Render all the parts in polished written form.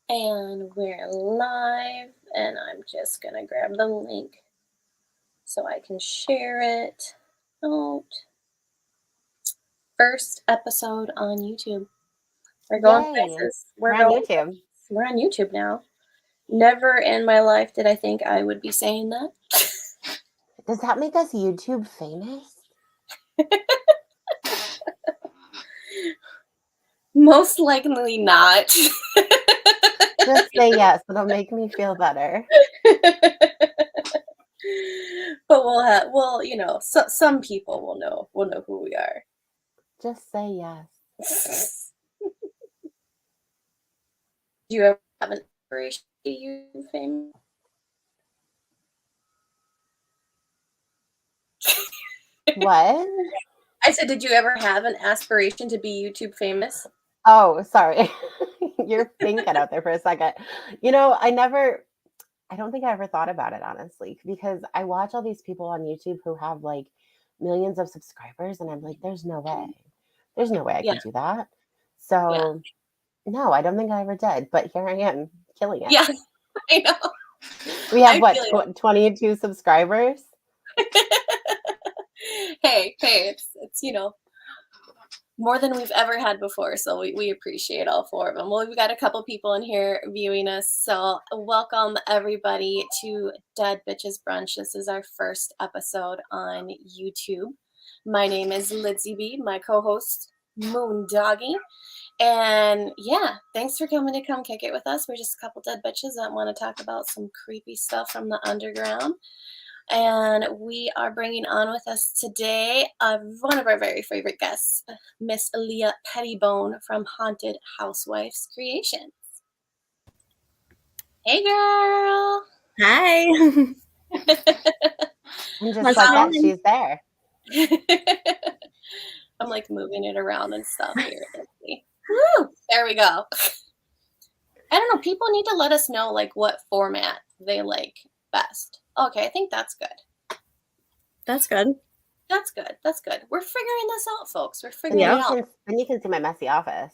And we're live, and I'm just gonna grab the link so I can share it out. First episode on YouTube. We're going places. We're on YouTube. We're on YouTube now. Never in my life did I think I would be saying that. Does that make us YouTube famous? Most likely not. Just say yes. It'll make me feel better. But some people will know who we are. Just say yes. Do you ever have an aspiration to be famous? What? I said, did you ever have an aspiration to be YouTube famous? Oh, sorry. You're thinking out there for a second. I don't think I ever thought about it, honestly, because I watch all these people on YouTube who have like millions of subscribers, and I'm like, there's no way. There's no way I could do that. So, no, I don't think I ever did. But here I am, killing it. Yeah, I know. We have, 22 subscribers? Hey, it's more than we've ever had before, so we appreciate all four of them. Well, we've got a couple people in here viewing us, so welcome everybody to Dead Bitches Brunch. This is our first episode on YouTube. My name is LydzyB, my co-host MoonDawgie, and yeah, thanks for coming to come kick it with us. We're just a couple dead bitches that want to talk about some creepy stuff from the underground. And we are bringing on with us today one of our very favorite guests, Miss Leah Petty13one from Haunted Housewife Creations. Hey, girl. Hi. I'm just like that. She's there. I'm like moving it around and stuff here. Let's see. Woo! There we go. I don't know. People need to let us know like what format they like best. Okay, I think that's good. That's good. That's good. That's good. We're figuring this out, folks. We're figuring it out. And you can see my messy office.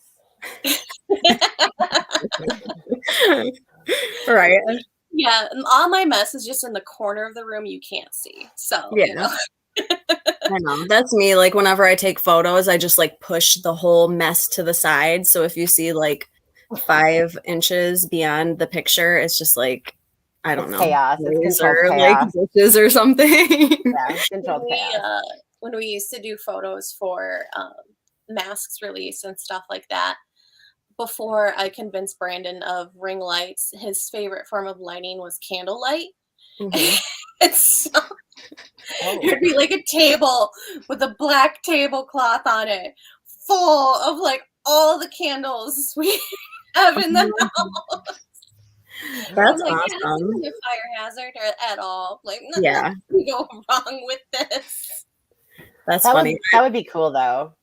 Right. Yeah, all my mess is just in the corner of the room you can't see. So, yeah. I know. That's me. Like whenever I take photos, I just like push the whole mess to the side. So if you see like 5 inches beyond the picture, it's just like, I don't know. Chaos. It's or chaos. Like dishes or something. Yeah, controlled chaos. When we used to do photos for masks release and stuff like that, before I convinced Brandon of ring lights, his favorite form of lighting was candlelight. Mm-hmm. So it'd be like a table with a black tablecloth on it, full of like all the candles we have in the house. That's like, awesome. Yeah, this isn't a fire hazard at all. Like, nothing yeah, can go wrong with this. That's funny. That would be cool, though.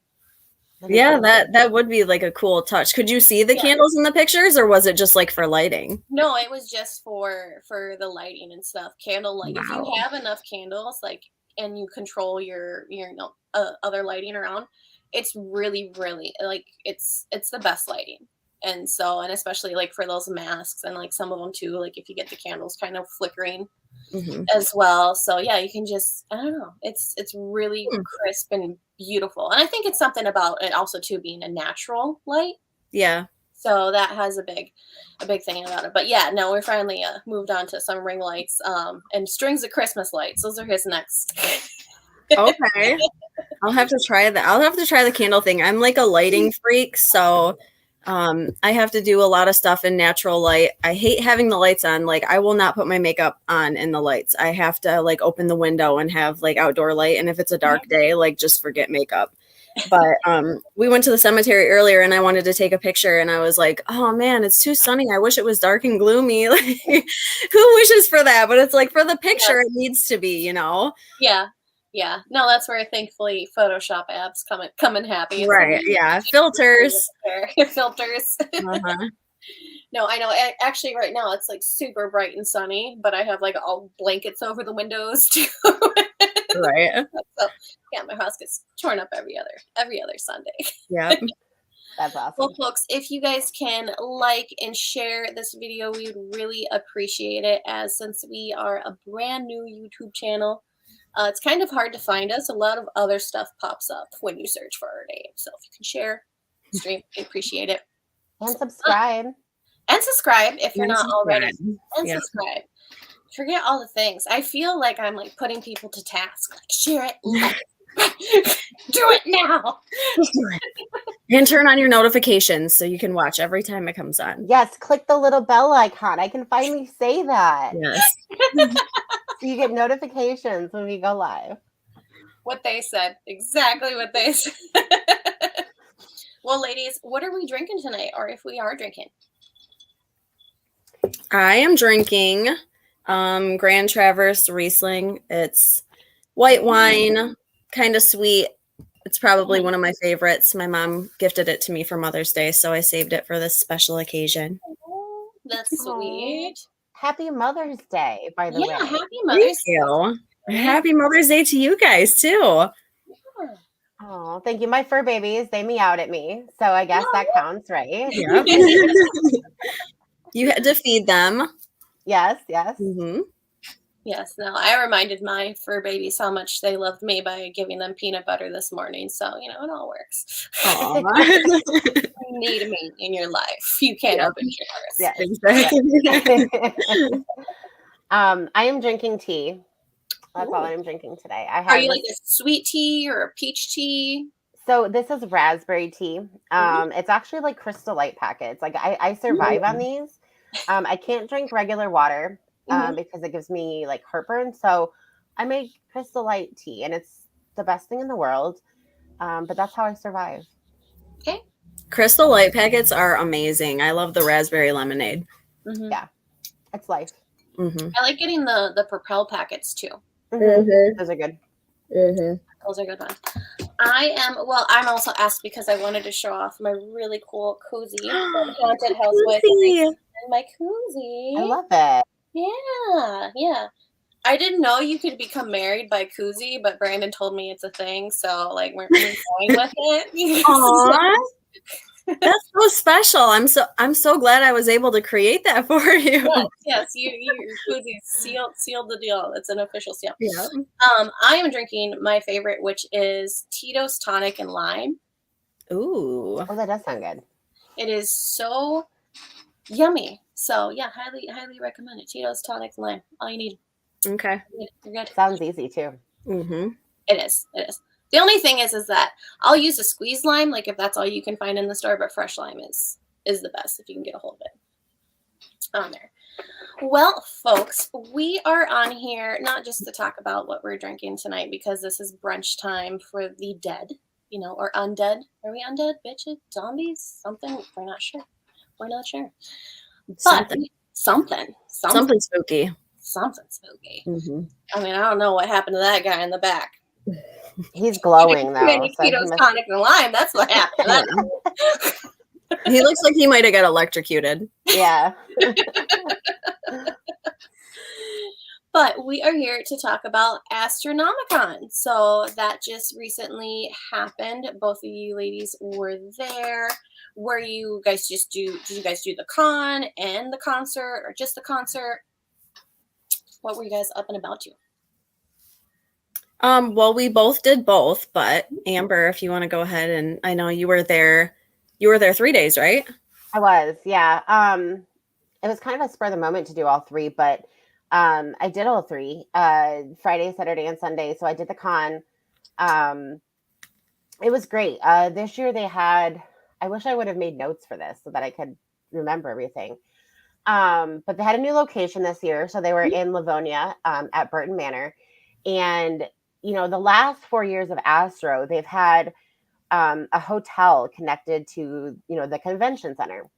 Yeah, that would be like a cool touch. Could you see the candles in the pictures, or was it just like for lighting? No, it was just for the lighting and stuff. Candlelight. Wow. If you have enough candles, like, and you control your other lighting around, it's really, really like it's the best lighting. And especially like for those masks and like some of them too, like if you get the candles kind of flickering as well. So yeah, you can just, I don't know. It's really crisp and beautiful. And I think it's something about it also too being a natural light. Yeah. So that has a big thing about it. But yeah, no, we're finally moved on to some ring lights and strings of Christmas lights. Those are his next. Okay. I'll have to try that. I'll have to try the candle thing. I'm like a lighting freak, so I have to do a lot of stuff in natural light. I hate having the lights on. Like I will not put my makeup on in the lights. I have to like open the window and have like outdoor light. And if it's a dark day, like just forget makeup. But we went to the cemetery earlier and I wanted to take a picture and I was like, oh man, it's too sunny. I wish it was dark and gloomy. Like who wishes for that? But it's like for the picture, It needs to be, Yeah. Yeah. No, that's where thankfully Photoshop apps come in happy. Right. Yeah. Filters. Filters. No, I know. Actually, right now it's like super bright and sunny, but I have like all blankets over the windows too. Right. So yeah, my house gets torn up every other Sunday. Yeah. That's awesome. Well, folks, if you guys can like and share this video, we would really appreciate it, as since we are a brand new YouTube channel, it's kind of hard to find us. A lot of other stuff pops up when you search for our name. So if you can share, stream, we appreciate it. And subscribe. And subscribe if you're not already. And Yeah. subscribe. Forget all the things. I feel like I'm like putting people to task. Like, share it. Like, do it now. And turn on your notifications so you can watch every time it comes on. Yes, click the little bell icon. I can finally say that. Yes. So you get notifications when we go live. What they said. Exactly what they said. Well, ladies, what are we drinking tonight? Or if we are drinking? I am drinking Grand Traverse Riesling. It's white wine, kind of sweet. It's probably one of my favorites. My mom gifted it to me for Mother's Day, so I saved it for this special occasion. Oh, that's sweet. Happy Mother's Day, by the way. Yeah, happy Mother's Thank you. Happy Mother's Day to you guys, too. Oh, thank you. My fur babies, they meowed at me. So I guess that counts, right? Yeah. You had to feed them. Yes, yes. Mm-hmm. Yes, no, I reminded my fur babies how much they loved me by giving them peanut butter this morning. So, you know, it all works. You need me in your life. You can't open yours. Yes. Exactly. I am drinking tea. That's all I'm drinking today. Are you like a sweet tea or a peach tea? So this is raspberry tea. It's actually like Crystal Light packets. Like I survive on these. I can't drink regular water because it gives me like heartburn. So I make Crystal Light tea, and it's the best thing in the world. But that's how I survive. Okay. Crystal Light packets are amazing. I love the raspberry lemonade. Yeah, it's life. I like getting the Propel packets too. Those are good. Those are good ones. I'm also asked because I wanted to show off my really cool cozy from Haunted Housewife Creations. And my koozie. I love it. Yeah. I didn't know you could become married by koozie, but Brandon told me it's a thing, so like we're going with it. Aww. That's so special. I'm so glad I was able to create that for you. Yes, your koozie sealed the deal. It's an official seal. Yeah. I am drinking my favorite, which is Tito's Tonic and Lime. Ooh. Oh, that does sound good. It is so yummy. So yeah, highly recommend it. Tito's Tonic and Lime. All you need. Okay. You're good. Sounds easy too. It is. The only thing is that I'll use a squeezed lime, like if that's all you can find in the store, but fresh lime is the best if you can get a hold of it on there. Well, folks, we are on here not just to talk about what we're drinking tonight, because this is brunch time for the dead, or undead. Are we undead, bitches, zombies, something? We're not sure. But something spooky. Something spooky. Mm-hmm. I mean, I don't know what happened to that guy in the back. He's glowing though. Tito's Tonic and Lime. That's what happened. He looks like he might have got electrocuted. Yeah. But we are here to talk about Astronomicon. So that just recently happened. Both of you ladies were there. Did you guys do the con and the concert, or just the concert? What were you guys up and about to? Well, we both did both, but Amber, if you want to go ahead, and I know you were there 3 days, right? I was, yeah. It was kind of a spur of the moment to do all three, but I did all three, Friday, Saturday, and Sunday. So I did the con. It was great. This year they had, I wish I would have made notes for this so that I could remember everything. But they had a new location this year. So they were in Livonia at Burton Manor. And, the last 4 years of Astro, they've had a hotel connected to, the convention center.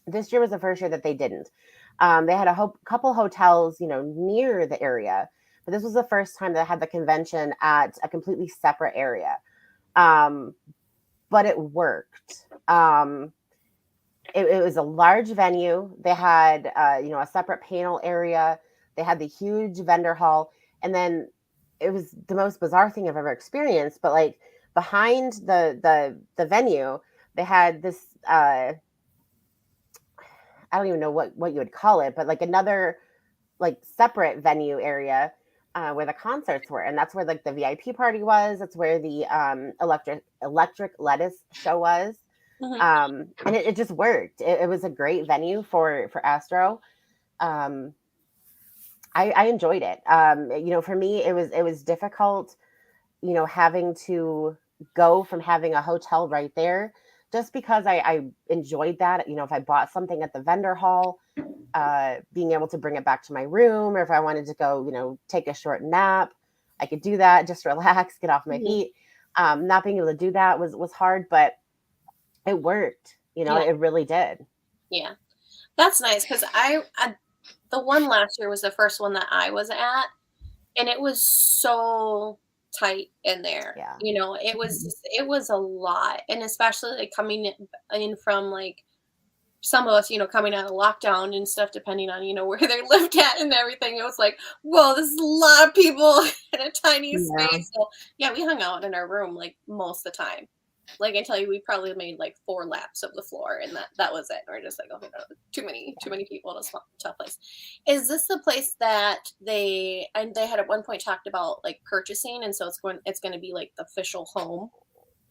This year was the first year that they didn't. They had a couple hotels, near the area, but this was the first time they had the convention at a completely separate area. But it worked. It was a large venue. They had, a separate panel area. They had the huge vendor hall. And then it was the most bizarre thing I've ever experienced. But like behind the venue, they had this, I don't even know what you would call it, but like another like separate venue area where the concerts were, and that's where like the VIP party was. That's where the electric lettuce show was. And it just worked. It was a great venue for Astro. I enjoyed it. For me, it was difficult, having to go from having a hotel right there, just because I enjoyed that. If I bought something at the vendor hall, being able to bring it back to my room, or if I wanted to go, take a short nap, I could do that, just relax, get off my feet. Not being able to do that was hard, but it worked. It really did. Yeah, that's nice, because I the one last year was the first one that I was at, and it was so tight in there. Yeah. It was a lot, and especially like coming in from like some of us, coming out of lockdown and stuff, depending on where they lived at and everything. It was like, whoa, this is a lot of people in a tiny space. So yeah, we hung out in our room like most of the time. Like I tell you, we probably made like 4 laps of the floor, and that was it. We're just like, oh no, too many people in a small, tough place. Is this the place that they had at one point talked about like purchasing, and so it's going to be like the official home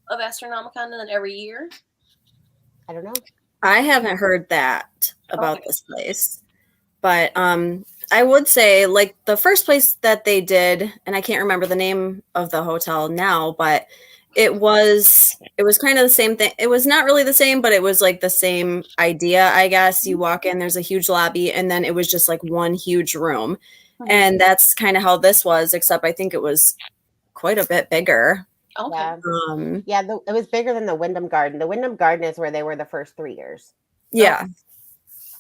of Astronomicon, and then every year? I don't know. I haven't heard that about this place, but I would say like the first place that they did, and I can't remember the name of the hotel now, but it was kind of the same thing. It was not really the same, but it was like the same idea, I guess. You walk in, there's a huge lobby, and then it was just like one huge room. And that's kind of how this was, except I think it was quite a bit bigger. Okay. It was bigger than the Wyndham Garden. The Wyndham Garden is where they were the first 3 years. Yeah.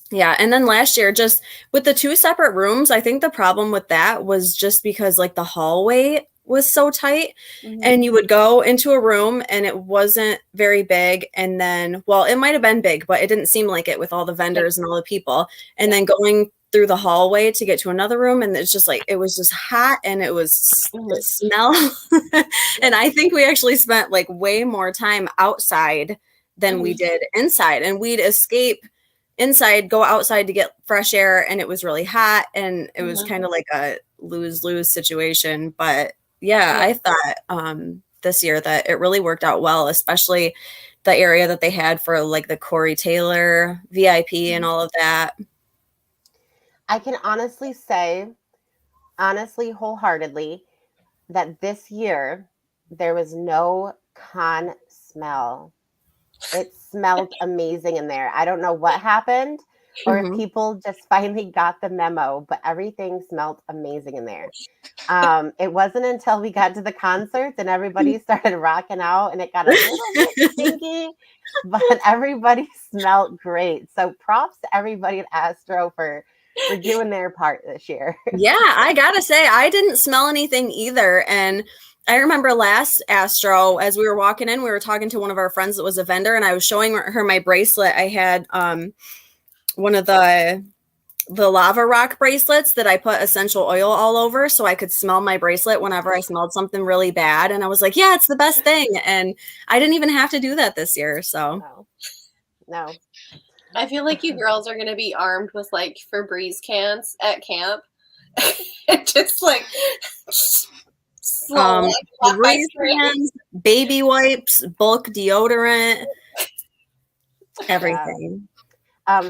Yeah. And then last year, just with the 2 separate rooms, I think the problem with that was just because like the hallway was so tight, and you would go into a room and it wasn't very big. And then, well, it might've been big, but it didn't seem like it with all the vendors and all the people. And then going through the hallway to get to another room, and it's just like, it was just hot, and it was the smell. And I think we actually spent like way more time outside than we did inside, and we'd escape inside, go outside to get fresh air, and it was really hot, and it was kind of like a lose-lose situation. But yeah, I thought this year that it really worked out well, especially the area that they had for like the Corey Taylor VIP and all of that. I can honestly say, wholeheartedly, that this year there was no con smell. It smelled amazing in there. I don't know what happened, or if people just finally got the memo, but everything smelled amazing in there. It wasn't until we got to the concerts and everybody started rocking out and it got a little bit stinky, but everybody smelled great. So props to everybody at Astro for doing their part this year. Yeah, I gotta say, I didn't smell anything either. And I remember last Astro, as we were walking in, we were talking to one of our friends that was a vendor, and I was showing her my bracelet. I had one of the lava rock bracelets that I put essential oil all over so I could smell my bracelet whenever I smelled something really bad. And I was like, yeah, it's the best thing. And I didn't even have to do that this year. So no. I feel like you girls are going to be armed with like Febreze cans at camp. Just like Febreze cans, baby wipes, bulk deodorant, everything.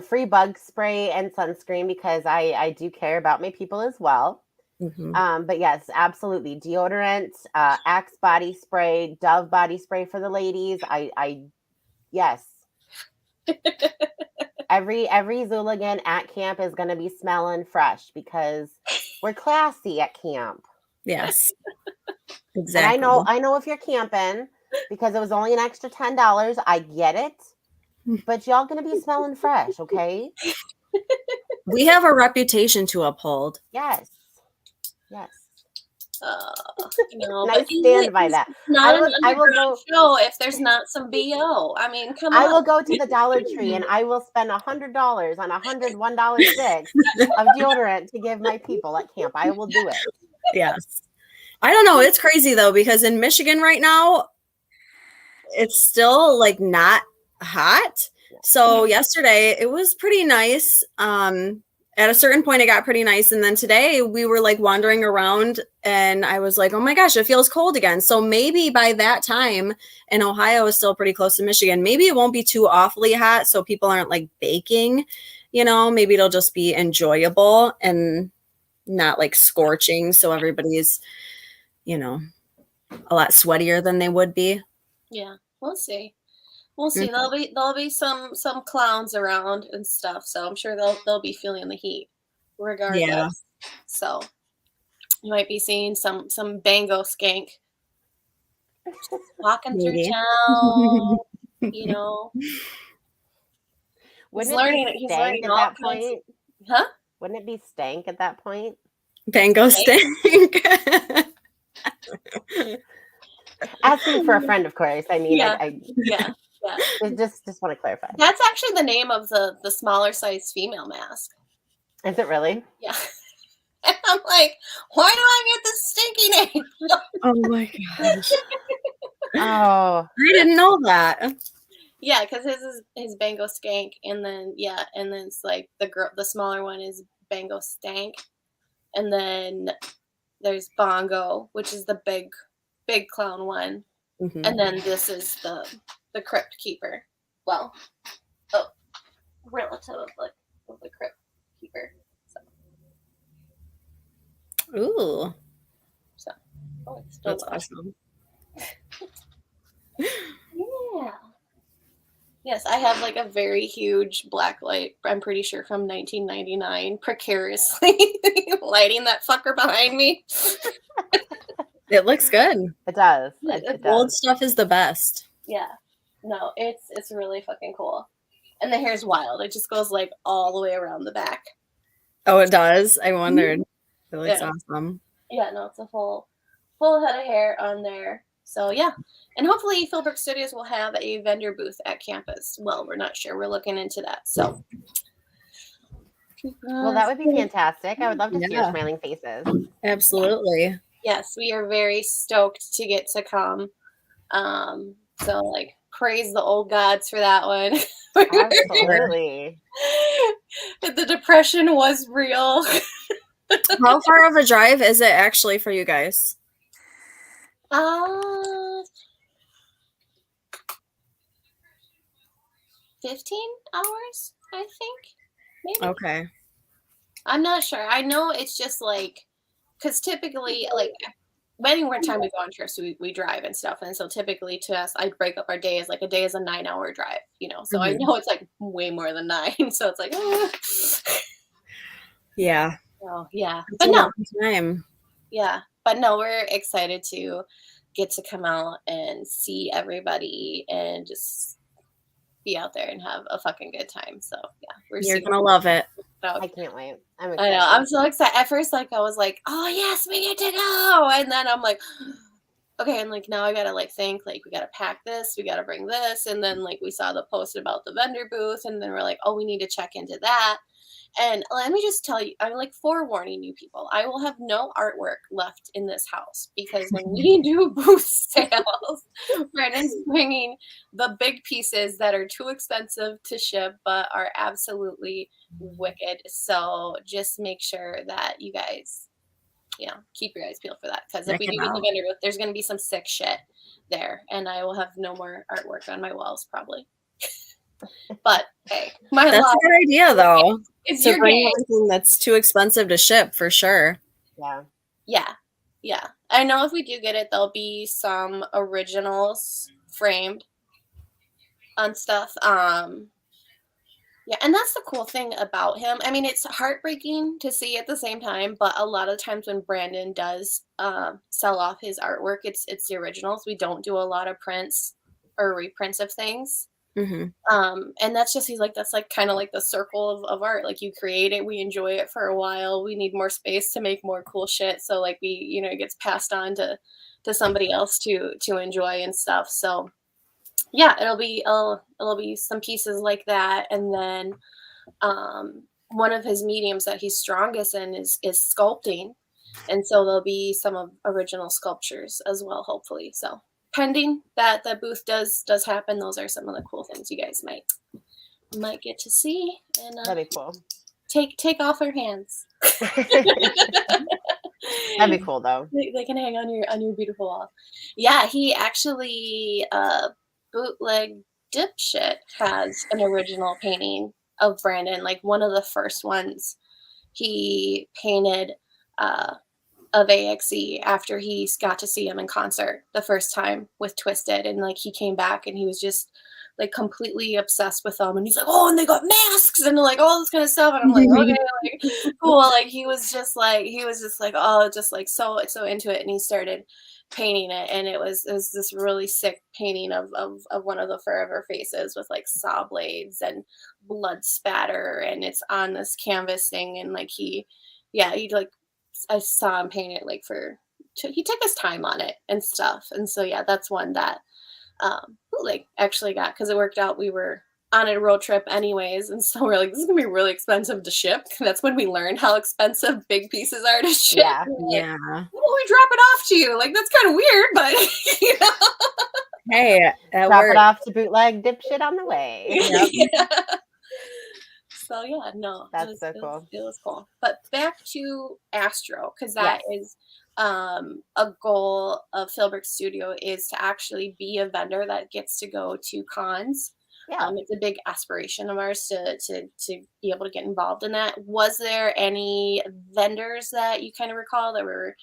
Free bug spray and sunscreen, because I do care about my people as well. But yes, absolutely. Deodorant, Axe body spray, Dove body spray for the ladies. Yes. Every Zooligan at camp is going to be smelling fresh, because we're classy at camp. Yes. Exactly. And I know if you're camping, because it was only an extra $10, I get it. But y'all going to be smelling fresh, okay? We have a reputation to uphold. Yes. And I stand by that. I will go show if there's not some BO. I mean, come on. I will go to the Dollar Tree and I will spend $100 on $101 sticks of deodorant to give my people at camp. I will do it. Yes. I don't know. It's crazy though, because in Michigan right now, it's still like not hot. So yesterday it was pretty nice. At a certain point it got pretty nice, and then today we were like wandering around and I was like, oh my gosh, it feels cold again. So maybe by that time, and Ohio is still pretty close to Michigan, maybe it won't be too awfully hot so people aren't like baking, you know. Maybe it'll just be enjoyable and not like scorching, so everybody's, you know, a lot sweatier than they would be. Yeah, we'll see. We'll see. There'll be some clowns around and stuff, so I'm sure they'll be feeling the heat regardless. Yeah. So you might be seeing some bango skank just walking through town, you know. He's learning at that point. Huh? Wouldn't it be stank at that point? Bango stank. Asking for a friend, of course. I mean, yeah. Yeah. Just want to clarify. That's actually the name of the smaller size female mask. Is it really? Yeah. And I'm like, why do I get this stinky name? Oh my gosh. Oh, I didn't know that. Yeah, because his Bango Skank, and then it's like the smaller one is Bango Stank, and then there's Bongo, which is the big clown one, and then this is the Crypt Keeper. Well, relative of the Crypt Keeper. So. Ooh. So. Oh, it's still awesome. Yeah. Yes, I have like a very huge black light, I'm pretty sure from 1999, precariously lighting that fucker behind me. It looks good. It does. Old stuff is the best. Yeah. No, it's really fucking cool. And the hair's wild. It just goes like all the way around the back. Oh, it does? I wondered. It looks awesome. Yeah, no, it's a full head of hair on there. So yeah, and hopefully Philbrook Studios will have a vendor booth at campus. Well, we're not sure. We're looking into that. So, well, that would be fantastic. I would love to see your smiling faces. Absolutely. Yes, we are very stoked to get to come. So like, praise the old gods for that one. Absolutely. The depression was real. How far of a drive is it actually for you guys? 15 hours, I think. Maybe. Okay. I'm not sure. I know it's just like, because typically, like, anywhere time we go on trips, we drive and stuff. And so typically to us, I break up our days. Like a day is a 9-hour drive, you know. So I know it's like way more than 9. So it's like, yeah. Oh, yeah. But no. Time. Yeah. But no, we're excited to get to come out and see everybody and just be out there and have a fucking good time. So yeah, you're gonna love it. I can't wait. I'm excited. I know. I'm so excited. At first, like I was like, oh yes, we get to go, and then I'm like, okay, and like now I gotta like think like we gotta pack this, we gotta bring this, and then like we saw the post about the vendor booth, and then we're like, oh, we need to check into that. And let me just tell you, I'm like forewarning you people, I will have no artwork left in this house because when we do booth sales, Brandon's bringing the big pieces that are too expensive to ship but are absolutely wicked. So just make sure that you guys, keep your eyes peeled for that, because if we do get the vendor booth, there's going to be some sick shit there, and I will have no more artwork on my walls probably. But hey, that's a good idea though. It's to your bring game. Something that's too expensive to ship for sure. Yeah. I know if we do get it, there'll be some originals framed on stuff. Yeah, and that's the cool thing about him. I mean, it's heartbreaking to see at the same time, but a lot of times when Brandon does sell off his artwork, it's the originals. We don't do a lot of prints or reprints of things. And that's just, he's like, that's like kind of like the circle of art. Like you create it, we enjoy it for a while, we need more space to make more cool shit, so like we, it gets passed on to somebody else to enjoy and stuff. So yeah, it'll be some pieces like that. And then one of his mediums that he's strongest in is sculpting, and so there'll be some of original sculptures as well, hopefully. So pending that the booth does happen, those are some of the cool things you guys might get to see. And That'd be cool. Take off our hands. That'd be cool though. They can hang on your beautiful wall. Yeah, he actually bootleg dipshit has an original painting of Brandon, like one of the first ones he painted of AXE after he got to see him in concert the first time with Twisted, and like he came back and he was just like completely obsessed with them, and he's like, oh, and they got masks and like all this kind of stuff, and I'm like, okay, like cool. Like he was just like oh, just like so into it, and he started painting it, and it was this really sick painting of one of the Forever Faces with like saw blades and blood spatter, and it's on this canvas thing, and like he like, I saw him paint it like he took his time on it and stuff, and so yeah, that's one that bootleg actually got, because it worked out. We were on a road trip anyways, and so we're like, this is gonna be really expensive to ship. That's when we learned how expensive big pieces are to ship. Yeah. Like, well, we drop it off to you. Like, that's kind of weird, but you know. Hey, that Drop worked. it off to bootleg dipshit on the way. Yep. Yeah. So yeah, no, That's so cool. It was cool. But back to Astro, because that is a goal of Philbrick Studio, is to actually be a vendor that gets to go to cons. Yeah. It's a big aspiration of ours to be able to get involved in that. Was there any vendors that you kind of recall that were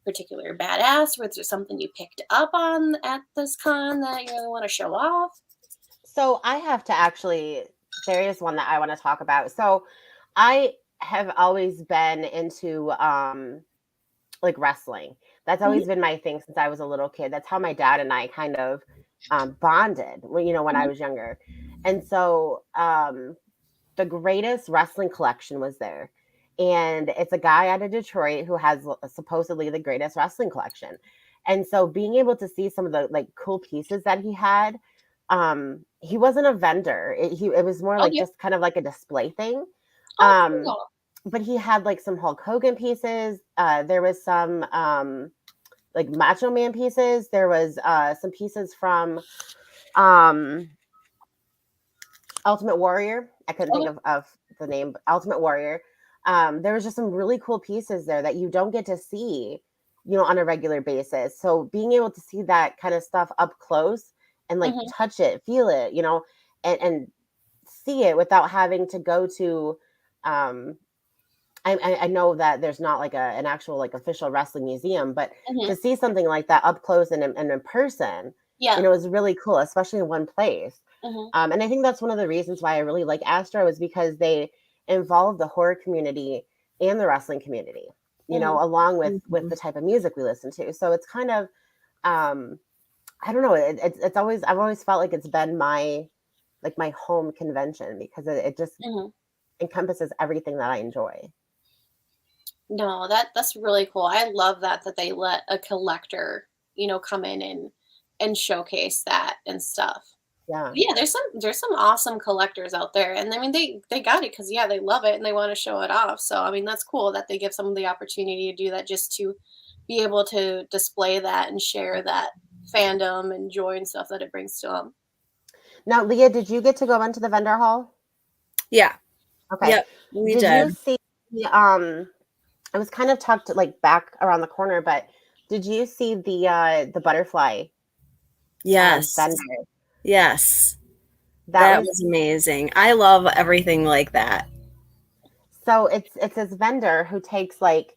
particularly badass? Was there something you picked up on at this con that you really want to show off? So I have to actually, there is one that I want to talk about. So I have always been into like wrestling. That's always been my thing since I was a little kid. That's how my dad and I kind of bonded when I was younger. And so the greatest wrestling collection was there. And it's a guy out of Detroit who has supposedly the greatest wrestling collection. And so being able to see some of the like cool pieces that he had, he wasn't a vendor. It was more like just kind of like a display thing. Cool. But he had like some Hulk Hogan pieces. There was some like Macho Man pieces. There was some pieces from Ultimate Warrior. I couldn't think of the name, but Ultimate Warrior. There was just some really cool pieces there that you don't get to see, on a regular basis. So being able to see that kind of stuff up close and like touch it, feel it, and see it without having to go to, I know that there's not like an actual like official wrestling museum, but to see something like that up close and in person, is really cool, especially in one place. And I think that's one of the reasons why I really like Astro, is because they involve the horror community and the wrestling community, along with the type of music we listen to. So it's kind of, I don't know. It's always, I've always felt like it's been my home convention, because it just encompasses everything that I enjoy. No, that's really cool. I love that they let a collector, come in and showcase that and stuff. Yeah, there's some awesome collectors out there, and I mean they got it because they love it and they want to show it off. So I mean that's cool that they give someone the opportunity to do that, just to be able to display that and share that fandom and joy and stuff that it brings to them. Now, Leah, did you get to go into the vendor hall? Yeah. Okay. Yep, we did. Did you see? I was kind of tucked like back around the corner, but did you see the butterfly? Yes. Vendor? Yes. That was amazing. I love everything like that. So it's this vendor who takes like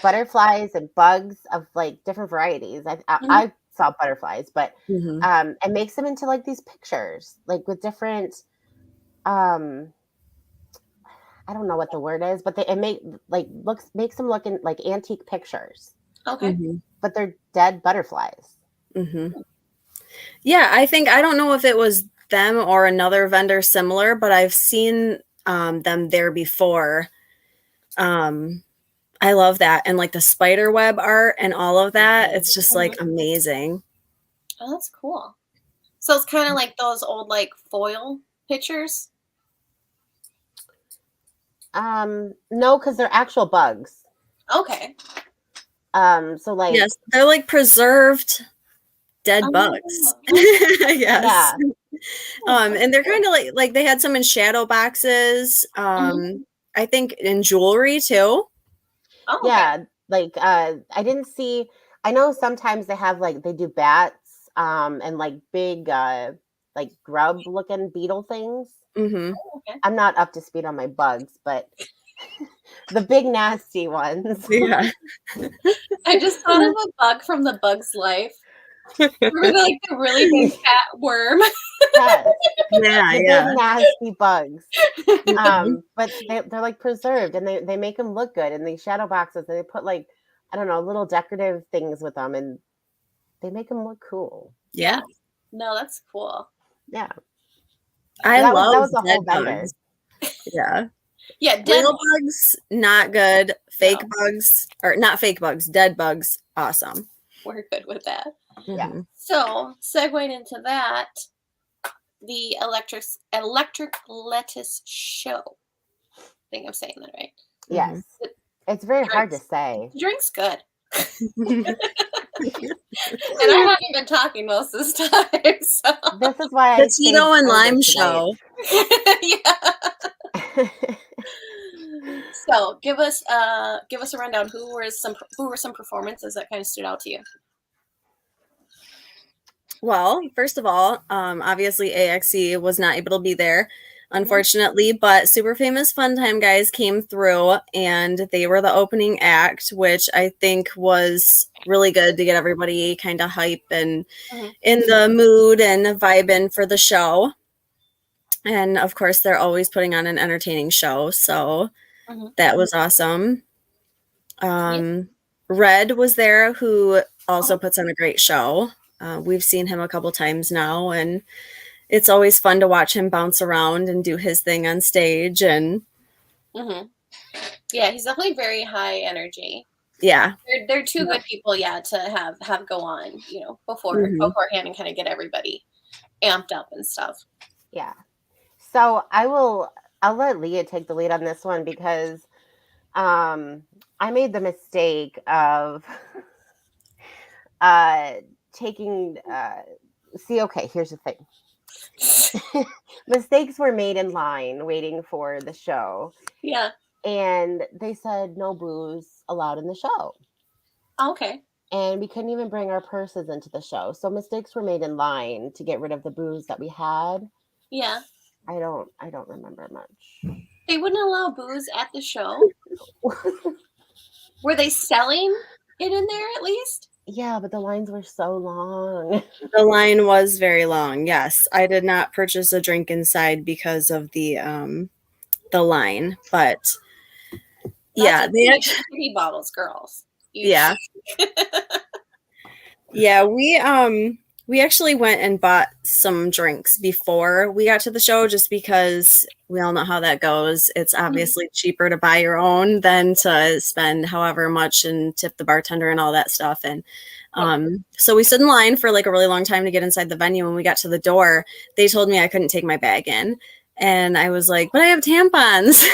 butterflies and bugs of like different varieties. I saw butterflies, but and makes them into like these pictures, like with different I don't know what the word is, but makes them look in like antique pictures. Okay. But they're dead butterflies. Yeah, I don't know if it was them or another vendor similar, but I've seen them there before. I love that. And like the spider web art and all of that. It's just like amazing. Oh, that's cool. So it's kind of like those old like foil pictures. No, because they're actual bugs. Okay. So like, yes, they're like preserved dead bugs. Yes. Yeah. And they're kind of like they had some in shadow boxes. I think in jewelry too. Oh, okay. Yeah, like I didn't see. I know sometimes they have like they do bats, and like big like grub looking beetle things. Mm-hmm. Oh, okay. I'm not up to speed on my bugs, but the big nasty ones. Yeah. I just thought of a bug from The Bug's Life. Remember, like the really big fat worm? Yes, Yeah, the yeah. big nasty bugs. Mhm. But they're like preserved, and they make them look good. And these shadow boxes, they put like I don't know little decorative things with them, and they make them look cool. Yeah. No, that's cool. Yeah, I that love was a dead whole vendor. bugs. Yeah. Yeah, dead Real bugs, not good. Fake No. bugs, or not fake bugs, dead bugs, awesome. We're good with that. Yeah. Mhm. So, segueing into that, the electric lettuce show. I think I'm saying that right. Yes, it's very hard to Drinks. say. The drink's good. And I haven't been talking most of this time, so This is why I The stayed Tito and sober Lime tonight. show. yeah. So give us a rundown. Who were some performances that kind of stood out to you? Well, first of all, obviously AXE was not able to be there, unfortunately, but Super Famous Fun Time guys came through and they were the opening act, which I think was really good to get everybody kind of hype and in the mood and vibing for the show. And of course, they're always putting on an entertaining show, so that was awesome. Red was there, who also puts on a great show. We've seen him a couple times now, and it's always fun to watch him bounce around and do his thing on stage. And yeah, he's definitely very high energy. Yeah, they're two good people, to have go on, beforehand and kind of get everybody amped up and stuff. Yeah. So I'll let Leah take the lead on this one because I made the mistake of taking okay, here's the thing. Mistakes were made in line waiting for the show. Yeah. And they said no booze allowed in the show. Okay. And we couldn't even bring our purses into the show. So mistakes were made in line to get rid of the booze that we had. Yeah. I don't remember much. They wouldn't allow booze at the show? Were they selling it in there at least? Yeah, but the lines were so long. The line was very long. Yes, I did not purchase a drink inside because of the line, but That's pretty bottles, girls. Yeah. Yeah, we actually went and bought some drinks before we got to the show just because we all know how that goes. It's obviously cheaper to buy your own than to spend however much and tip the bartender and all that stuff. And so we stood in line for like a really long time to get inside the venue. When we got to the door, they told me I couldn't take my bag in. And I was like, but I have tampons.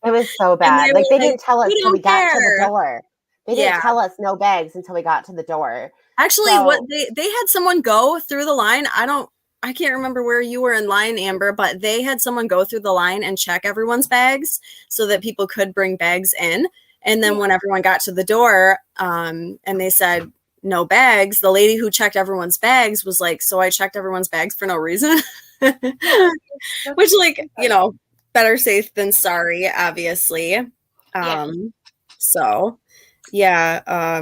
It was so bad. Like they didn't tell us until we got to the door. They didn't tell us no bags until we got to the door. Actually, what they had someone go through the line. I can't remember where you were in line, Amber, but they had someone go through the line and check everyone's bags so that people could bring bags in. And then when everyone got to the door, and they said no bags, the lady who checked everyone's bags was like, so I checked everyone's bags for no reason. Which, like, better safe than sorry, obviously. So yeah,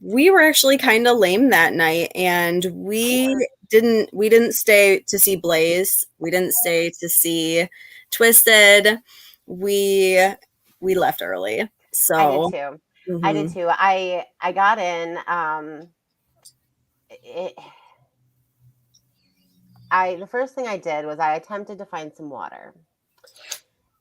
we were actually kind of lame that night, and we didn't stay to see Blaze. We didn't stay to see Twisted. We left early. So I did too. I did too. I got in. The first thing I did was I attempted to find some water.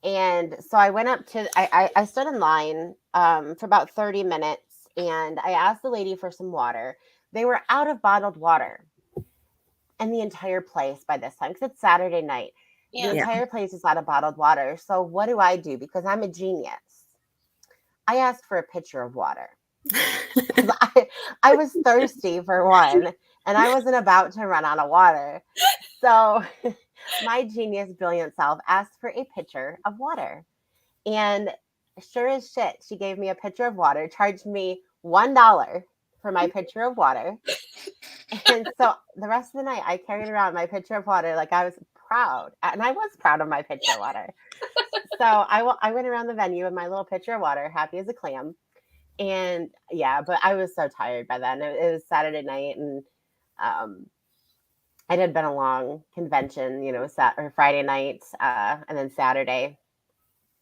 And so I went up to, I stood in line for about 30 minutes and I asked the lady for some water. They were out of bottled water. And the entire place by this time, because it's Saturday night, the entire place is out of bottled water. So what do? Because I'm a genius. I asked for a pitcher of water. I was thirsty for one, and I wasn't about to run out of water. So my genius, brilliant self asked for a pitcher of water. And sure as shit, she gave me a pitcher of water, charged me $1 for my pitcher of water. And so the rest of the night, I carried around my pitcher of water like I was proud. And I was proud of my pitcher of water. So I went around the venue with my little pitcher of water, happy as a clam. And yeah, but I was so tired by then. It was Saturday night, and it had been a long convention, you know, or Friday night, and then Saturday.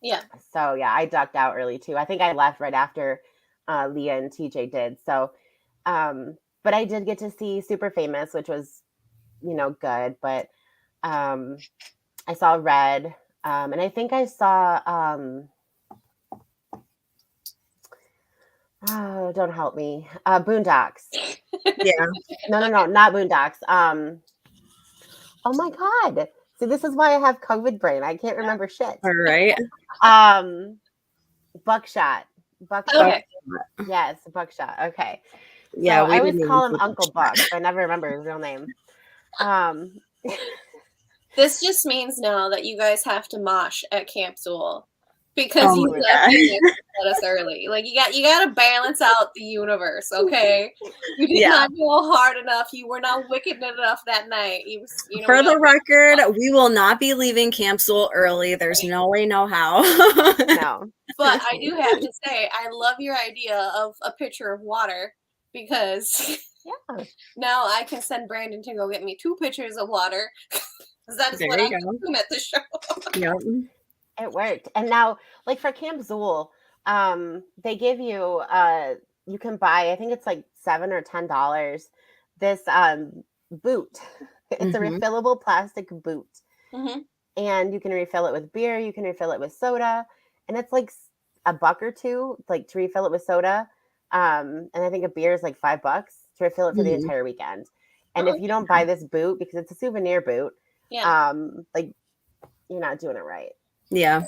Yeah. So yeah, I ducked out early too. I think I left right after Leah and TJ did. So, but I did get to see Super Famous, which was, you know, good. But I saw Red, and I think I saw. Oh, don't help me. Boondocks. Yeah. No, not Boondocks. Oh my God. See, this is why I have COVID brain. I can't remember shit. All right. Buckshot. Okay. Yes, Buckshot. Okay. Yeah, so I always call him Uncle Buck. So I never remember his real name. This just means now that you guys have to mosh at Camp Zool because you left us early. Like you got to balance out the universe, okay? You did not go hard enough. You were not wicked enough that night. For the record, we will not be leaving Camp Zool early. There's no way, no how. No. But I do have to say, I love your idea of a pitcher of water because now I can send Brandon to go get me 2 pitchers of water. That is what I'm doing at the show. Yep. It worked. And now, like for Camp Zool, they give you you can buy, I think it's like $7 or $10, this boot. It's a refillable plastic boot. And you can refill it with beer, you can refill it with soda, and it's like $1 or $2 like to refill it with soda. And I think a beer is like $5 to refill it for the entire weekend. And if you don't buy this boot, because it's a souvenir boot, like you're not doing it right. Yeah.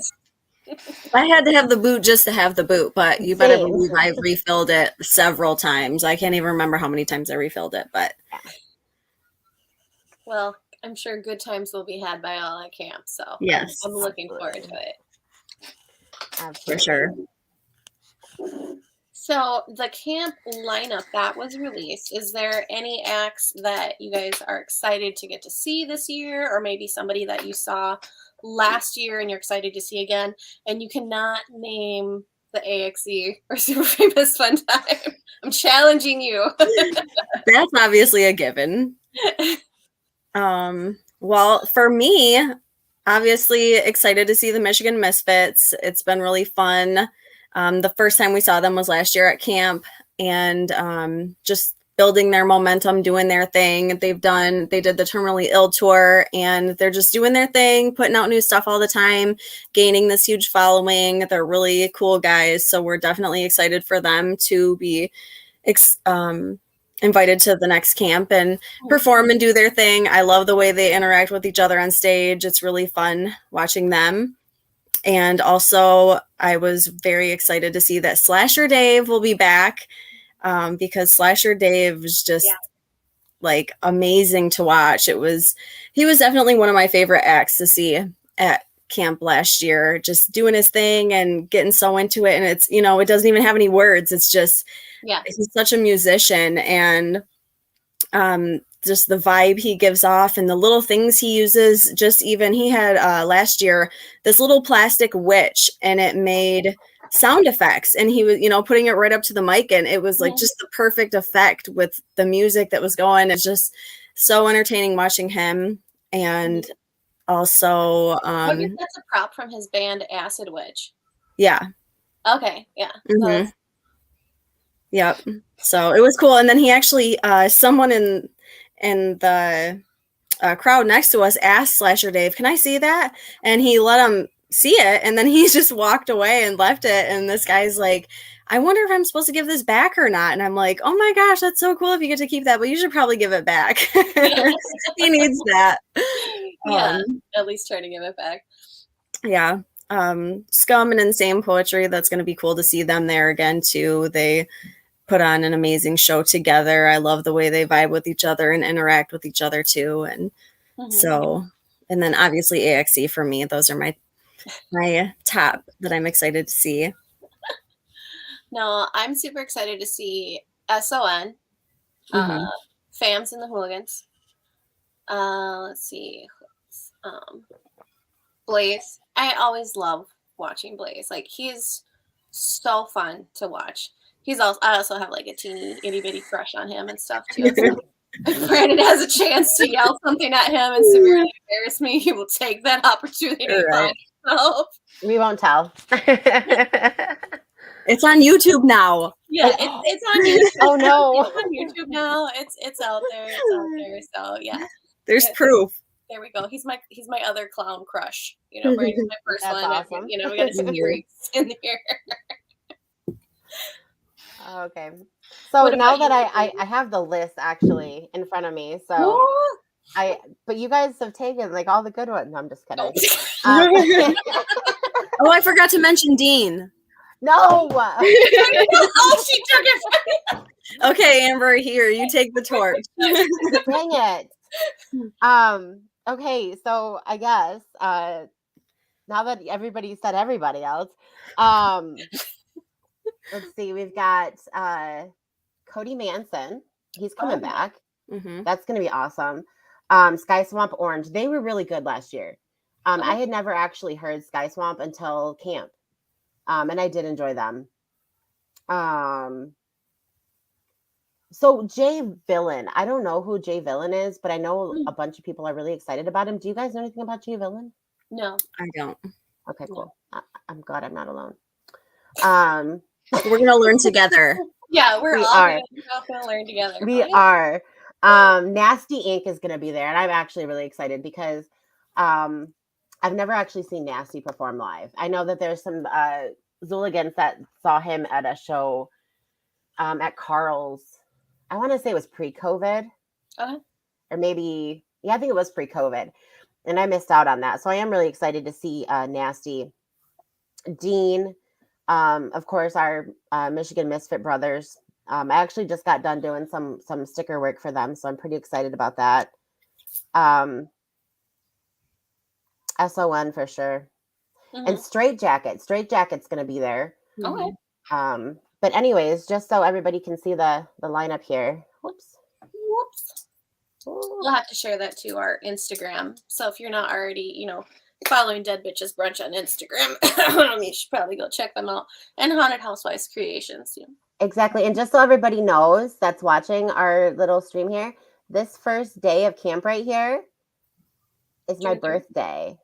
I had to have the boot just to have the boot, but you better believe I've refilled it several times. I can't even remember how many times I refilled it, but well, I'm sure good times will be had by all at camp. So yes, I'm looking forward to it. Absolutely. For sure. So the camp lineup that was released, is there any acts that you guys are excited to get to see this year, or maybe somebody that you saw last year and you're excited to see again, and you cannot name the AXE or Super Famous Fun Time? I'm challenging you. That's obviously a given. Well, for me, obviously excited to see the Michigan Misfits. It's been really fun. The first time we saw them was last year at camp, and just building their momentum, doing their thing. They did the Terminally Ill tour, and they're just doing their thing, putting out new stuff all the time, gaining this huge following. They're really cool guys, so we're definitely excited for them to be invited to the next camp and perform and do their thing. I love the way they interact with each other on stage. It's really fun watching them. And also, I was very excited to see that Slasher Dave will be back, because Slasher Dave was just like amazing to watch. He was definitely one of my favorite acts to see at camp last year, just doing his thing and getting so into it. And it's, it doesn't even have any words. It's just, he's such a musician, and just the vibe he gives off and the little things he uses. He had last year this little plastic witch, and it made sound effects, and he was putting it right up to the mic, and it was like just the perfect effect with the music that was going. It's just so entertaining watching him. And also I guess that's a prop from his band Acid Witch. Okay. Yep. So it was cool. And then he actually someone in the crowd next to us asked Slasher Dave, "Can I see that?" And he let him see it, and then he just walked away and left it. And this guy's like, "I wonder if I'm supposed to give this back or not." And I'm like, "Oh my gosh, that's so cool if you get to keep that, but you should probably give it back." He needs that. At least try to give it back. Scum and Insane Poetry, that's going to be cool to see them there again too. They put on an amazing show together. I love the way they vibe with each other and interact with each other too. And so, and then obviously AXE for me, those are my top that I'm excited to see. No, I'm super excited to see SON, Fams and the Hooligans. Let's see, Blaze. I always love watching Blaze. Like, he's so fun to watch. I also have like a teeny itty bitty crush on him and stuff too. So if Brandon has a chance to yell something at him and severely embarrass me, he will take that opportunity to find himself. We won't tell. It's on YouTube now. Yeah, it's on YouTube. Oh no, it's on YouTube now. It's out there. It's out there. So yeah, there's proof. There we go. He's my other clown crush. You know, Brandon's my first That's one. awesome. You know, we got some freaks in here. Okay. So now that I have the list actually in front of me, so but you guys have taken like all the good ones. No, I'm just kidding. Oh, I forgot to mention Dean. No. Oh, she took it. Okay, Amber, here, you take the torch. Dang it. Okay, so I guess now that everybody said everybody else, let's see, we've got Cody Manson. He's coming back. That's gonna be awesome. Sky Swamp Orange. They were really good last year. I had never actually heard Sky Swamp until camp. And I did enjoy them. So Jay Villain, I don't know who Jay Villain is, but I know a bunch of people are really excited about him. Do you guys know anything about Jay Villain? No, I don't. Okay, cool. I'm glad I'm not alone. We're gonna learn together. Yeah, we're all gonna learn together. We are. Nasty Inc. is gonna be there, and I'm actually really excited because I've never actually seen Nasty perform live. I know that there's some Zooligans that saw him at a show at Carl's. I want to say it was pre-COVID. Or maybe, I think it was pre-COVID. And I missed out on that. So I am really excited to see Nasty. Dean, of course, our Michigan Misfit brothers. I actually just got done doing some sticker work for them. So I'm pretty excited about that. SON for sure. And Straight Jacket's going to be there. Okay. But anyways, just so everybody can see the lineup here. Whoops. We'll have to share that to our Instagram. So if you're not already, following Dead Bitches Brunch on Instagram, you should probably go check them out. And Haunted Housewife Creations. Exactly. And just so everybody knows that's watching our little stream here, this first day of camp right here is my birthday.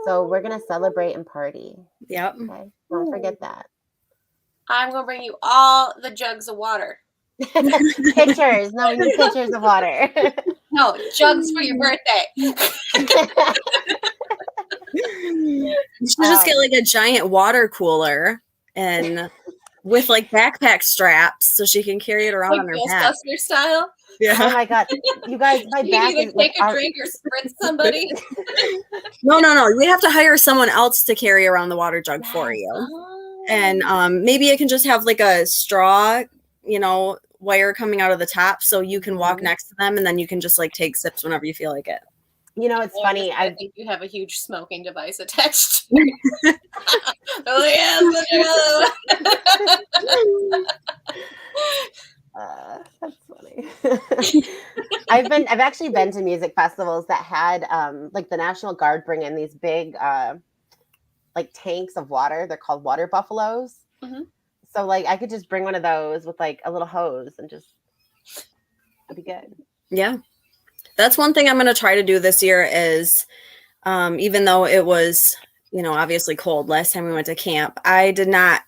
So we're going to celebrate and party. Yep. Okay. Don't forget that. I'm going to bring you all the jugs of water. Pictures. No, we need pictures of water. No, jugs for your birthday. You should just get like a giant water cooler and with like backpack straps so she can carry it around like on her back. Ghostbuster style. Yeah. Oh my god, you guys, my back is take a drink or spritz somebody. No. We have to hire someone else to carry around the water jug for you. Oh. And maybe it can just have like a straw, wire coming out of the top so you can walk next to them and then you can just like take sips whenever you feel like it. It's funny. I think you have a huge smoking device attached. Oh yeah, that's funny. I've actually been to music festivals that had like the National Guard bring in these big like tanks of water. They're called water buffaloes. So like I could just bring one of those with like a little hose and just it'd be good. Yeah. That's one thing I'm going to try to do this year is even though it was, obviously cold last time we went to camp, I did not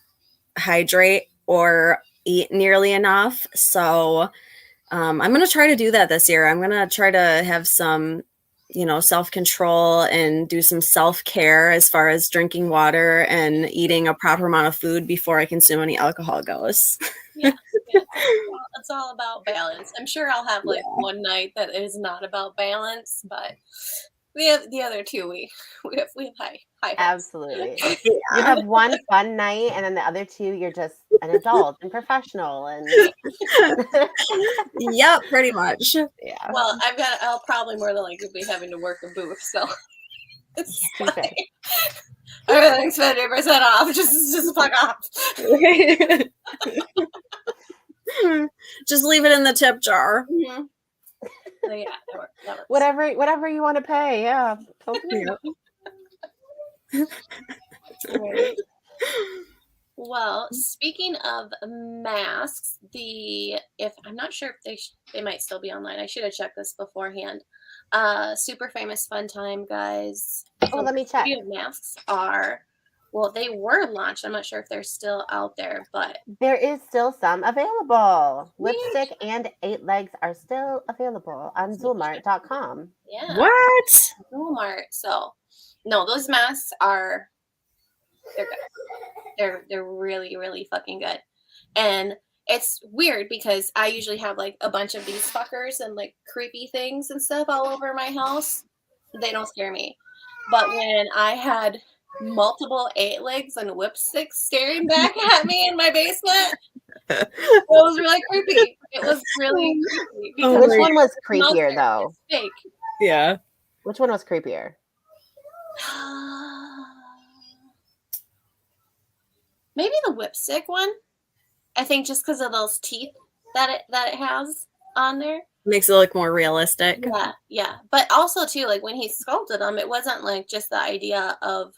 hydrate or eat nearly enough. So I'm going to try to do that this year. I'm going to try to have some, self-control and do some self-care as far as drinking water and eating a proper amount of food before I consume any alcohol goes. Yeah. It's all about balance. I'm sure I'll have like one night that is not about balance, but The other two we have high hopes. Absolutely. You have one fun night, and then the other two you're just an adult and professional, and Yep, pretty much. yeah. Well, I'll probably more than likely be having to work a booth, so it's fine. Everything's 50% off. Just fuck off. Just leave it in the tip jar. Mm-hmm. So yeah, that works. Whatever you want to pay, yeah. Totally. Right. Well, speaking of masks, I'm not sure if they might still be online. I should have checked this beforehand. Super Famous Fun Time, guys. Oh, let me check. Masks they were launched. I'm not sure if they're still out there, but there is still some available. Lipstick and 8 legs are still available on Zoolmart.com. Yeah. What? Zoolmart. So, no, those masks they're good. They're really, really fucking good. And it's weird because I usually have like a bunch of these fuckers and like creepy things and stuff all over my house. They don't scare me. But when I had multiple 8 legs and whipsticks staring back at me in my basement, it was really creepy. It was really creepy. Which one was creepier though? Fake. Yeah. Which one was creepier? Maybe the whipstick one. I think just because of those teeth that it has on there. Makes it look more realistic. Yeah. But also too, like when he sculpted them, it wasn't like just the idea of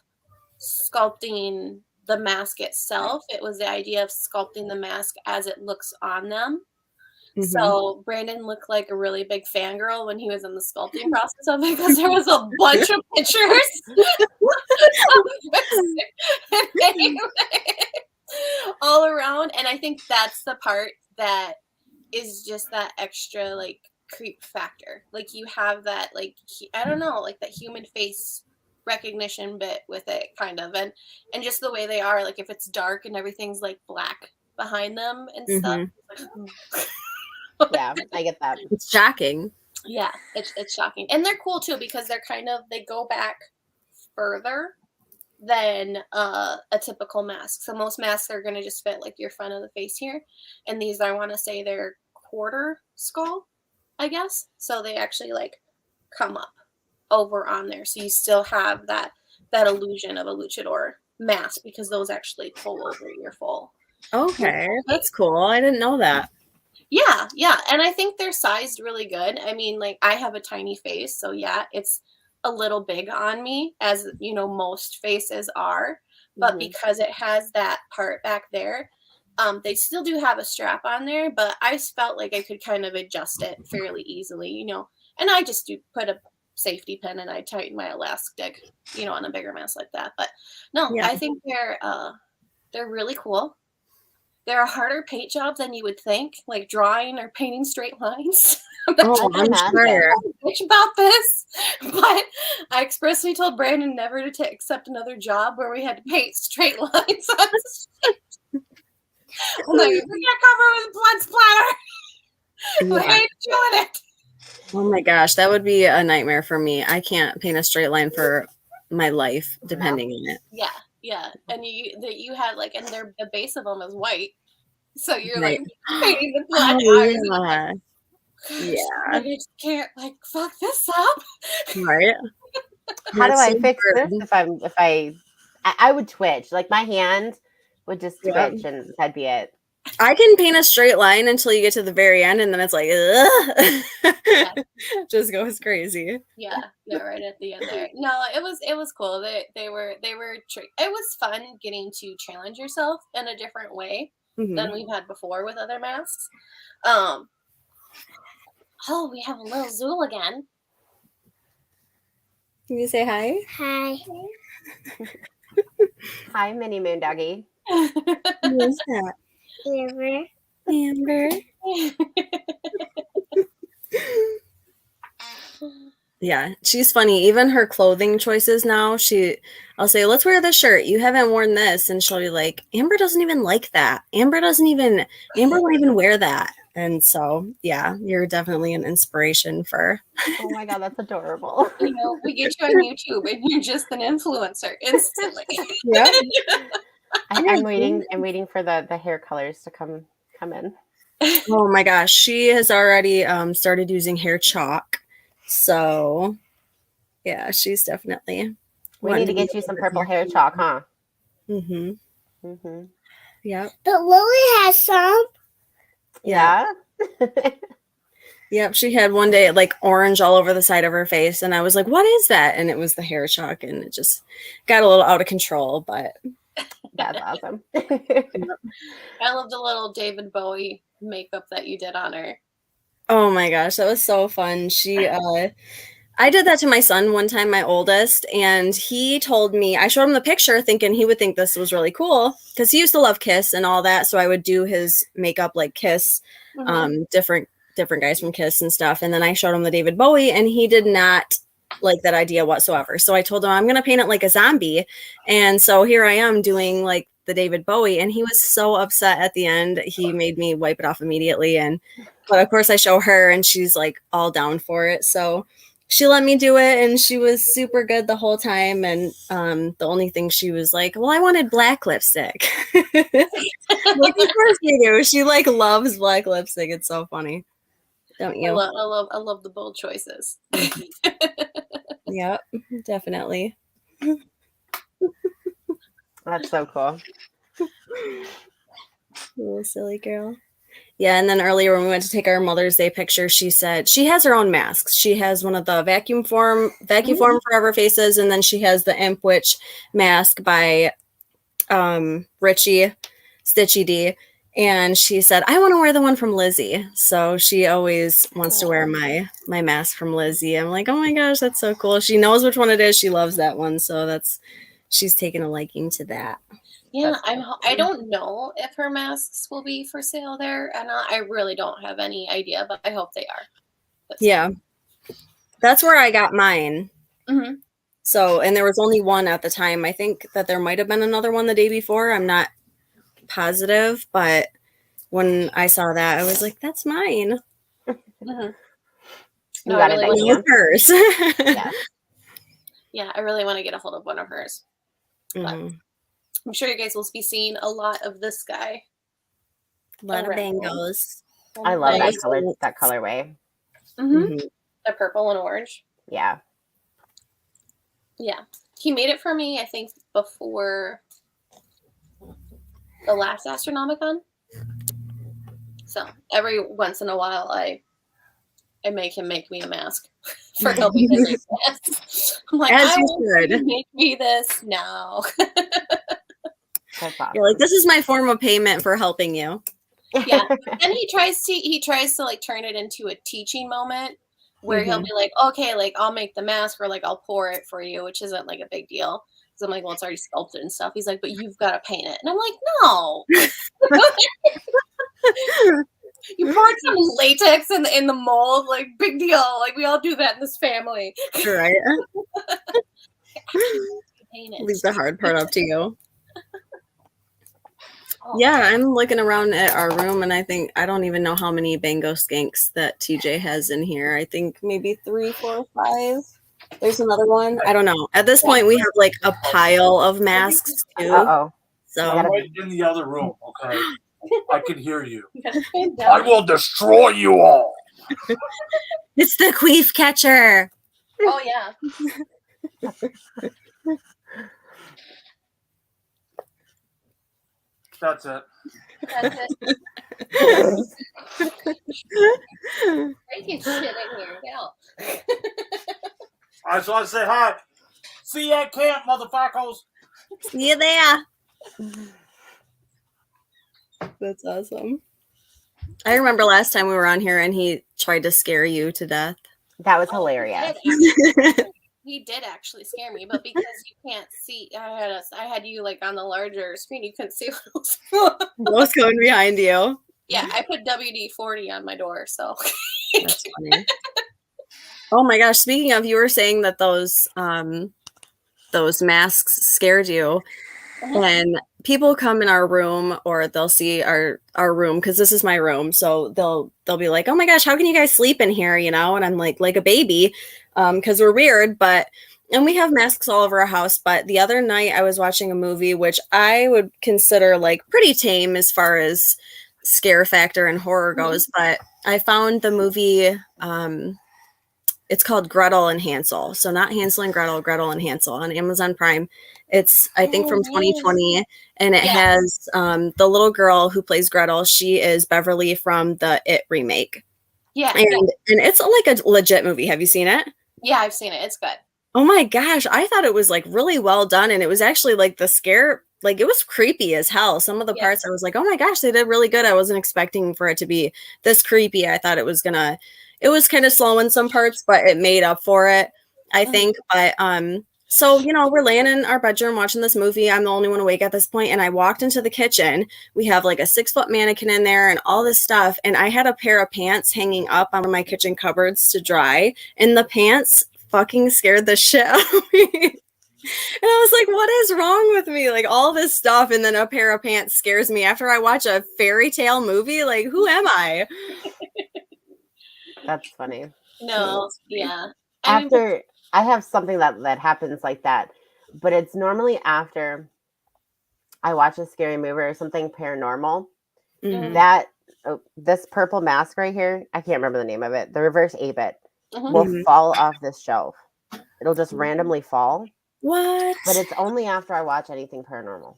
sculpting the mask itself. It was the idea of sculpting the mask as it looks on them. Mm-hmm. So Brandon looked like a really big fangirl when he was in the sculpting process of it because there was a bunch of pictures all around. And I think that's the part that is just that extra like creep factor. Like you have that like, I don't know, like that human face recognition bit with it kind of. And just the way they are, like if it's dark and everything's like black behind them and stuff. Yeah, I get that. It's shocking. Yeah, it's shocking. And they're cool too because they go back further than a typical mask. So most masks are going to just fit like your front of the face here. And these, I want to say they're quarter skull, I guess. So they actually like come up over on there. So you still have that illusion of a luchador mask because those actually pull over your full. Okay, that's cool. I didn't know that. Yeah. And I think they're sized really good. I mean, like I have a tiny face. So yeah, it's a little big on me as, you know, most faces are. But because it has that part back there, they still do have a strap on there. But I felt like I could kind of adjust it fairly easily, you know. And I just do put a safety pin and I tighten my elastic, you know, on a bigger mask like that. But no, I think they're really cool. There are harder paint jobs than you would think, like drawing or painting straight lines. I'm sure. Bitch about this, but I expressly told Brandon never to accept another job where we had to paint straight lines on the street. I'm like, we can't cover with blood splatter. I hate doing it. Oh my gosh, that would be a nightmare for me. I can't paint a straight line for my life, depending on it. Yeah, and you had like, and the base of them is white, so you're like painting the black eyes. I just can't like fuck this up. Right? How do I fix this? If I would twitch, like my hand would just twitch, and that'd be it. I can paint a straight line until you get to the very end, and then it's like, just goes crazy. Yeah, right at the end there. No, it was cool. They were. It was fun getting to challenge yourself in a different way than we've had before with other masks. Oh, we have a little Zool again. Can you say hi? Hi. Hi, Mini MoonDawgie. Who's that? Amber. Yeah, she's funny. Even her clothing choices now, I'll say, let's wear this shirt. You haven't worn this. And she'll be like, Amber doesn't even like that. Amber won't even wear that. And so, yeah, you're definitely an inspiration for. Oh my God, that's adorable. We get you on YouTube and you're just an influencer instantly. Yeah. I'm waiting for the hair colors to come in. Oh my gosh, she has already started using hair chalk. So, yeah, she's definitely. We need to get you some purple hair chalk, huh? Mm-hmm. Yeah. But Lily has some. Yeah. Yep, she had one day like orange all over the side of her face, and I was like, "What is that?" And it was the hair chalk, and it just got a little out of control. But that's awesome. I love the little David Bowie makeup that you did on her. Oh my gosh, that was so fun. I did that to my son one time, my oldest, and he told me, I showed him the picture thinking he would think this was really cool because he used to love Kiss and all that. So I would do his makeup like Kiss, different guys from Kiss and stuff. And then I showed him the David Bowie, and he did not like that idea whatsoever. So I told him I'm going to paint it like a zombie. And so here I am doing like the David Bowie, and he was so upset at the end. He made me wipe it off immediately. But of course I show her and she's like all down for it. So she let me do it, and she was super good the whole time. And the only thing she was like, well, I wanted black lipstick. Like, of course you do. She like loves black lipstick. It's so funny. Don't you? I love the bold choices. Yep, definitely. That's so cool. Little silly girl. Yeah, and then earlier when we went to take our Mother's Day picture, she said she has her own masks. She has one of the vacuum form forever faces, and then she has the Imp Witch mask by Richie Stitchy D. And she said, I want to wear the one from Lizzie. So she always wants to wear my mask from Lizzie. I'm like, oh my gosh, that's so cool. She knows which one it is. She loves that one. So she's taken a liking to that. Yeah, I don't know if her masks will be for sale there, and I really don't have any idea, but I hope they are. Yeah, that's where I got mine. Mm-hmm. So, and there was only one at the time. I think that there might have been another one the day before. I'm not positive, but when I saw that, I was like, that's mine. Mm-hmm. You got it. With hers. Yeah, I really want to get a hold of one of hers. Mm-hmm. I'm sure you guys will be seeing a lot of this guy. A lot of bangos. I love that colorway. Mm-hmm. The purple and orange. Yeah. Yeah. He made it for me, I think, before the last Astronomicon. So every once in a while, I make him make me a mask for helping him make masks. I'm like, as you should. Make me this now. Awesome. You're like, this is my form of payment for helping you. Yeah. And he tries to like turn it into a teaching moment where he'll be like, okay, like I'll make the mask, or like I'll pour it for you, which isn't like a big deal. So I'm like, well, it's already sculpted and stuff. He's like, but you've got to paint it. And I'm like, no. You poured some latex in the mold, like big deal. Like we all do that in this family. Right. Paint it. Leave the hard part up to you. Yeah, I'm looking around at our room, and I don't even know how many Bango skanks that TJ has in here. I think maybe 3, 4, 5. There's another one. I don't know. At this point, we have like a pile of masks too. Uh-oh. So I'm right in the other room, okay? I can hear you. I will destroy you all. it's the queef catcher. Oh yeah. That's it. That's it. Breaking shit in here. Get out. I just want to say hi. See you at camp, motherfuckers. See you there. That's awesome. I remember last time we were on here and he tried to scare you to death. That was hilarious. He did actually scare me, but because you can't see, I had you like on the larger screen, you couldn't see what was going behind you. Yeah, I put WD-40 on my door, so. That's funny. Oh my gosh! Speaking of, you were saying that those masks scared you. When people come in our room, or they'll see our room, because this is my room, so they'll be like, "Oh my gosh, how can you guys sleep in here?" And I'm like a baby, because we're weird, and we have masks all over our house. But the other night I was watching a movie, which I would consider like pretty tame as far as scare factor and horror goes, but I found the movie. It's called Gretel and Hansel. So not Hansel and Gretel, Gretel and Hansel on Amazon Prime. It's, I think, from 2020, and it has the little girl who plays Gretel. She is Beverly from the It remake. Yeah. And it's like a legit movie. Have you seen it? Yeah, I've seen it. It's good. Oh my gosh. I thought it was like really well done. And it was actually like the scare, like it was creepy as hell. Some of the parts I was like, oh my gosh, they did really good. I wasn't expecting for it to be this creepy. I thought it was kind of slow in some parts, but it made up for it, I think. But so, we're laying in our bedroom watching this movie. I'm the only one awake at this point, and I walked into the kitchen. We have like a 6-foot mannequin in there and all this stuff, and I had a pair of pants hanging up on my kitchen cupboards to dry, and the pants fucking scared the shit out of me. And I was like, what is wrong with me? Like all this stuff, and then a pair of pants scares me after I watch a fairy tale movie? Like, who am I? That's funny. No, yeah. I have something that happens like that, but it's normally after I watch a scary movie or something paranormal. That this purple mask right here, I can't remember the name of it. The reverse 8-bit will fall off this shelf. It'll just randomly fall. What? But it's only after I watch anything paranormal.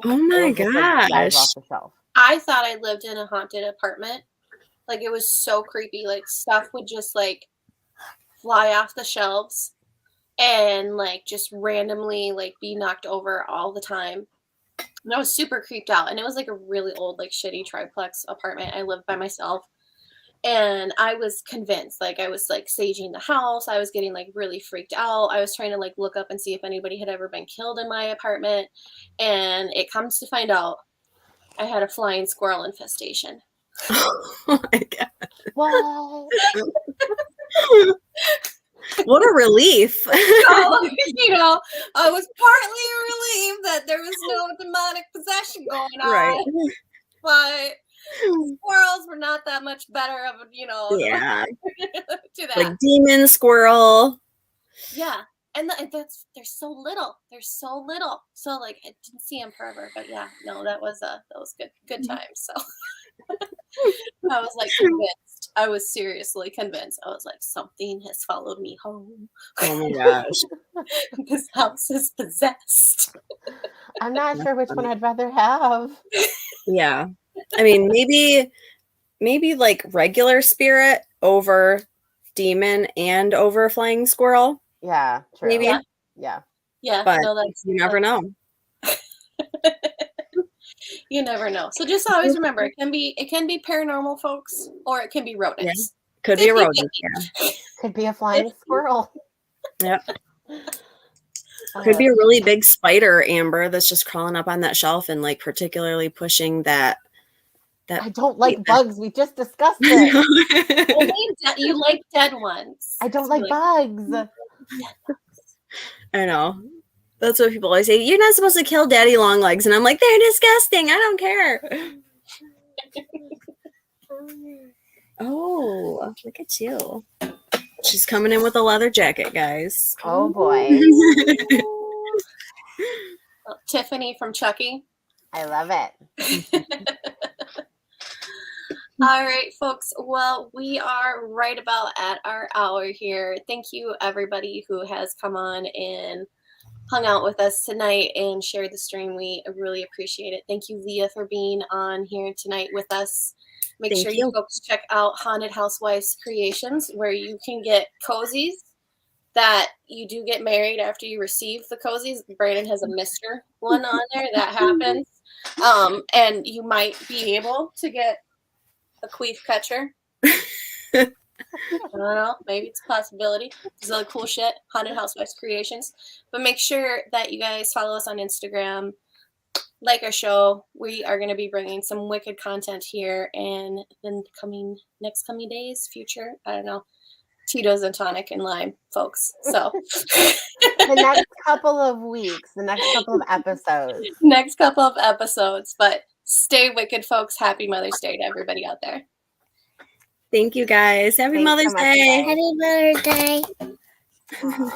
Oh my gosh! Dive off the shelf. I thought I lived in a haunted apartment. Like, it was so creepy. Like, stuff would just, like, fly off the shelves and, like, just randomly, like, be knocked over all the time. And I was super creeped out. And it was, like, a really old, like, shitty triplex apartment. I lived by myself. And I was convinced. Like, I was, like, saging the house. I was getting, like, really freaked out. I was trying to, like, look up and see if anybody had ever been killed in my apartment. And it comes to find out I had a flying squirrel infestation. Oh my god! What? What a relief! So, I was partly relieved that there was no demonic possession going on, Right? But squirrels were not that much better of a, Yeah, to that. like demon squirrel. Yeah, and they're so little. They're so little. So like I didn't see them forever, but yeah, no, that was good time. So. I was like convinced. I was seriously convinced. I was like, something has followed me home. Oh my gosh. This house is possessed. I'm not sure which one I'd rather have. Yeah. I mean, maybe like regular spirit over demon and over flying squirrel. Yeah, true. Maybe. Yeah. Yeah. But no, you never know. You never know. So just always remember, it can be paranormal, folks, or it can be rodents. Yeah. Could be a rodent. Yeah. Could be a flying squirrel. Yep. Could be a really big spider, Amber, that's just crawling up on that shelf and like particularly pushing that. I don't like bugs. We just discussed it. You like dead ones. I don't like bugs. I know. That's what people always say. You're not supposed to kill daddy long legs. And I'm like, they're disgusting. I don't care. Oh, look at you. She's coming in with a leather jacket, guys. Oh, boy. Tiffany from Chucky. I love it. All right, folks. Well, we are right about at our hour here. Thank you, everybody who has come on and hung out with us tonight and shared the stream. We really appreciate it. Thank you, Leah, for being on here tonight with us. Make sure you folks check out Haunted Housewife Creations, where you can get cozies that you do get married after you receive the cozies. Brandon has a Mr. one on there that happens. And you might be able to get a queef catcher. I don't know. Maybe it's a possibility. There's other cool shit. Haunted Housewife Creations. But make sure that you guys follow us on Instagram. Like our show. We are going to be bringing some wicked content here in the next coming days, future. I don't know. Tito's and tonic and lime, folks. So the next couple of weeks, the next couple of episodes. But stay wicked, folks. Happy Mother's Day to everybody out there. Thank you guys. Happy Thanks Mother's so much, Day. guys. Happy Mother's Day. Aw.